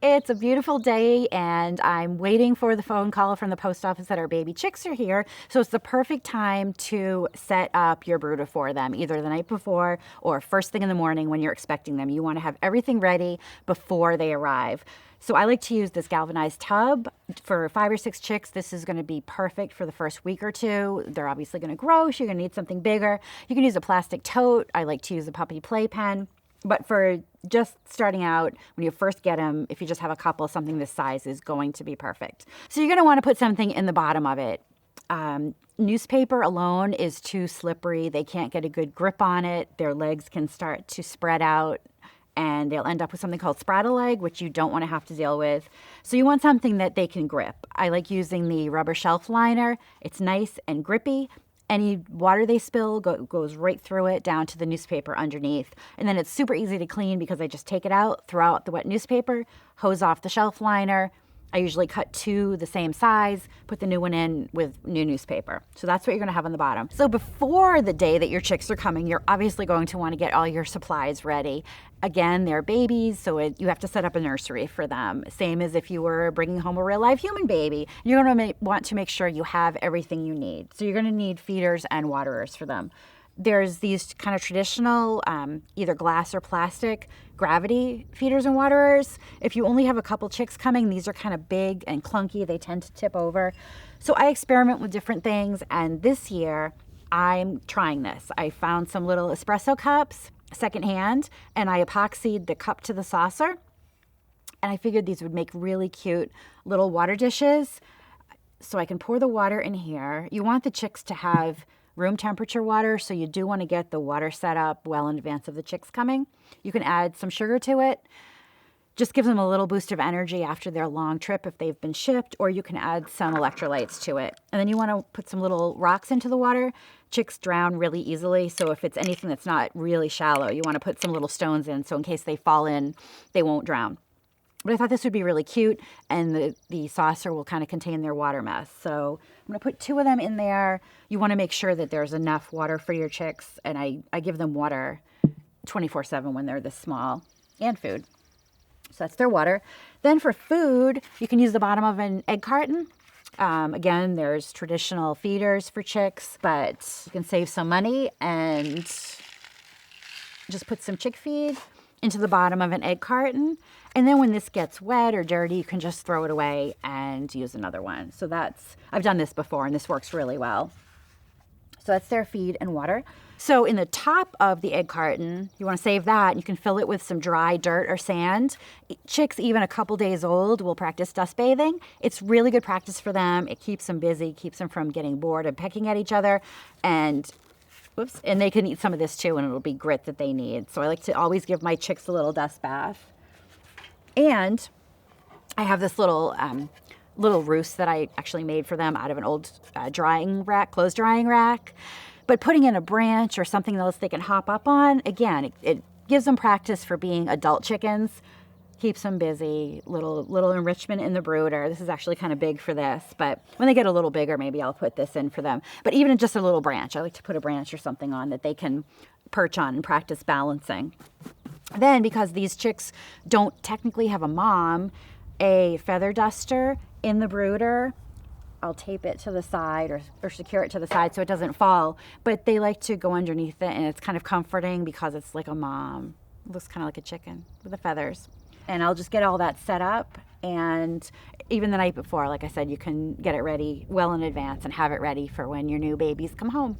It's a beautiful day and I'm waiting for the phone call from the post office that our baby chicks are here. So it's the perfect time to set up your brooder for them, either the night before or first thing in the morning when you're expecting them. You want to have everything ready before they arrive. So I like to use this galvanized tub for 5 or 6 chicks. This is going to be perfect for the first week or two. They're obviously going to grow, so you're going to need something bigger. You can use a plastic tote. I like to use a puppy playpen. But for just starting out, when you first get them, if you just have a couple, something this size is going to be perfect. So you're going to want to put something in the bottom of it. Newspaper alone is too slippery. They can't get a good grip on it. Their legs can start to spread out and they'll end up with something called spraddle leg, which you don't want to have to deal with. So you want something that they can grip. I like using the rubber shelf liner. It's nice and grippy. Any water they spill goes right through it down to the newspaper underneath. And then it's super easy to clean because I just take it out, throw out the wet newspaper, hose off the shelf liner. I usually cut 2 the same size, put the new one in with new newspaper. So that's what you're gonna have on the bottom. So before the day that your chicks are coming, you're obviously going to wanna get all your supplies ready. Again, they're babies, so you have to set up a nursery for them. Same as if you were bringing home a real live human baby. You're gonna want to make sure you have everything you need. So you're gonna need feeders and waterers for them. There's these kind of traditional, either glass or plastic gravity feeders and waterers. If you only have a couple chicks coming, these are kind of big and clunky. They tend to tip over. So I experiment with different things. And this year I'm trying this. I found some little espresso cups secondhand and I epoxied the cup to the saucer. And I figured these would make really cute little water dishes. So I can pour the water in here. You want the chicks to have room temperature water, so you do want to get the water set up well in advance of the chicks coming. You can add some sugar to it. Just gives them a little boost of energy after their long trip if they've been shipped, or you can add some electrolytes to it. And then you want to put some little rocks into the water. Chicks drown really easily, so if it's anything that's not really shallow, you want to put some little stones in, so in case they fall in, they won't drown. But I thought this would be really cute, and the saucer will kind of contain their water mess. So I'm going to put 2 of them in there. You want to make sure that there's enough water for your chicks, and I give them water 24/7 when they're this small, and food. So that's their water. Then for food, you can use the bottom of an egg carton. Again, there's traditional feeders for chicks, but you can save some money and just put some chick feed into the bottom of an egg carton. And then when this gets wet or dirty, you can just throw it away and use another one. So I've done this before and this works really well. So that's their feed and water. So in the top of the egg carton, you want to save that. And you can fill it with some dry dirt or sand. Chicks, even a couple days old, will practice dust bathing. It's really good practice for them. It keeps them busy, keeps them from getting bored and pecking at each other. And they can eat some of this too, and it'll be grit that they need. So I like to always give my chicks a little dust bath. And I have this little roost that I actually made for them out of an old clothes drying rack. But putting in a branch or something else they can hop up on, again, it gives them practice for being adult chickens. Keeps them busy, little enrichment in the brooder. This is actually kind of big for this, but when they get a little bigger, maybe I'll put this in for them. But even just a little branch, I like to put a branch or something on that they can perch on and practice balancing. Then, because these chicks don't technically have a mom, a feather duster in the brooder, I'll tape it to the side or secure it to the side so it doesn't fall, but they like to go underneath it, and it's kind of comforting because it's like a mom. It looks kind of like a chicken with the feathers. And I'll just get all that set up, and even the night before, like I said, you can get it ready well in advance and have it ready for when your new babies come home.